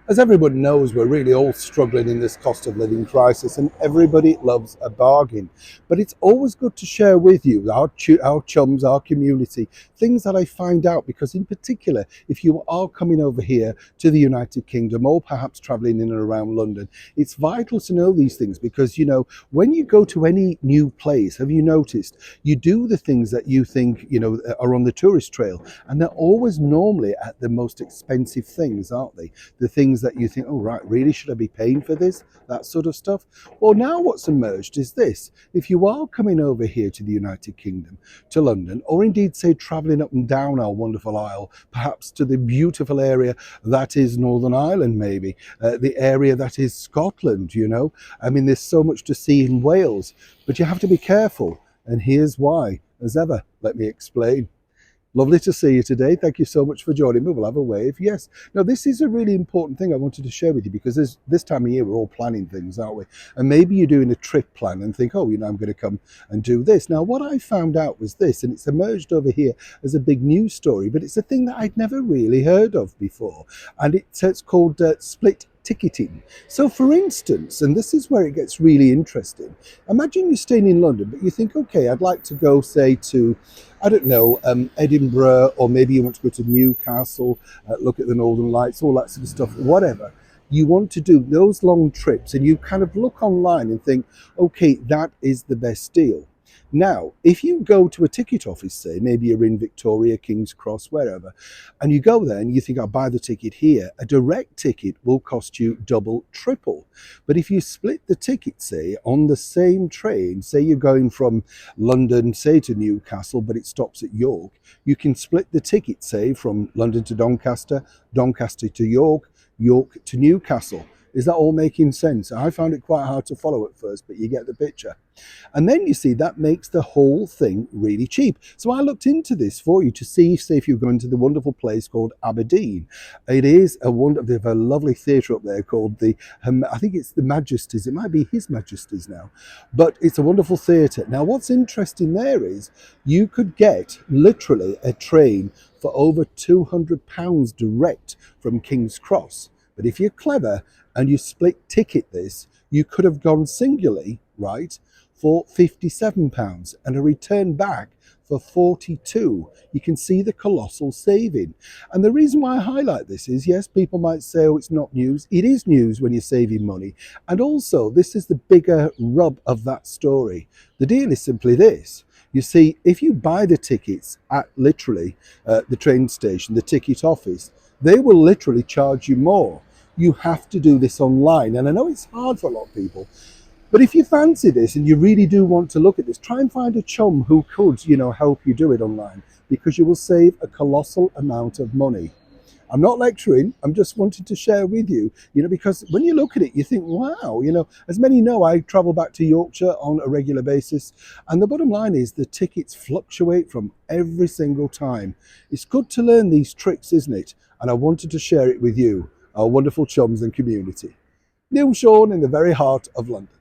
As everyone knows, we're really all struggling in this cost of living crisis, and everybody loves a bargain. But it's always good to share with you, our chums, our community, things that I find out, because in particular, if you are coming over here to the United Kingdom or perhaps traveling in and around London, it's vital to know these things because, when you go to any new place, have you noticed, you do the things that you think, are on the tourist trail, and they're always normally at the most expensive things, aren't they? The things that you think, oh, right, really, should I be paying for this? That sort of stuff. Well, now what's emerged is this. If you are coming over here to the United Kingdom, to London, or indeed, say, travelling up and down our wonderful Isle, perhaps to the beautiful area that is Northern Ireland, maybe, the area that is Scotland, I mean, there's so much to see in Wales, but you have to be careful. And here's why. As ever, let me explain. Lovely to see you today. Thank you so much for joining me. We'll have a wave. Yes. Now, this is a really important thing I wanted to share with you because this time of year, we're all planning things, aren't we? And maybe you're doing a trip plan and think, oh, I'm going to come and do this. Now, what I found out was this, and it's emerged over here as a big news story, but it's a thing that I'd never really heard of before. And it's called split ticketing. So for instance, and this is where it gets really interesting, imagine you're staying in London, but you think, okay, I'd like to go, say, to, I don't know, Edinburgh, or maybe you want to go to Newcastle, look at the Northern Lights, all that sort of stuff, whatever. You want to do those long trips and you kind of look online and think, okay, that is the best deal. Now, if you go to a ticket office, say, maybe you're in Victoria, King's Cross, wherever, and you go there and you think, I'll buy the ticket here, a direct ticket will cost you double, triple. But if you split the ticket, say, on the same train, say you're going from London, say, to Newcastle, but it stops at York, you can split the ticket, say, from London to Doncaster, Doncaster to York, York to Newcastle. Is that all making sense? I found it quite hard to follow at first, but you get the picture. And then you see that makes the whole thing really cheap. So I looked into this for you to see, say, if you're going to the wonderful place called Aberdeen. It is they have a lovely theatre up there called I think it's the Majesties. It might be His Majesty's now, but it's a wonderful theatre. Now, what's interesting there is you could get literally a train for over £200 direct from King's Cross. But if you're clever and you split ticket this, you could have gone singularly, right, for £57 and a return back for 42. You can see the colossal saving. And the reason why I highlight this is, yes, people might say, oh, it's not news. It is news when you're saving money. And also, this is the bigger rub of that story. The deal is simply this. You see, if you buy the tickets at literally the train station, the ticket office, they will literally charge you more. You have to do this online. And I know it's hard for a lot of people, but if you fancy this and you really do want to look at this, try and find a chum who could, help you do it online, because you will save a colossal amount of money. I'm not lecturing, I'm just wanting to share with you, because when you look at it, you think, wow, as many know, I travel back to Yorkshire on a regular basis. And the bottom line is the tickets fluctuate from every single time. It's good to learn these tricks, isn't it? And I wanted to share it with you, our wonderful chums and community. Neil Sean in the very heart of London.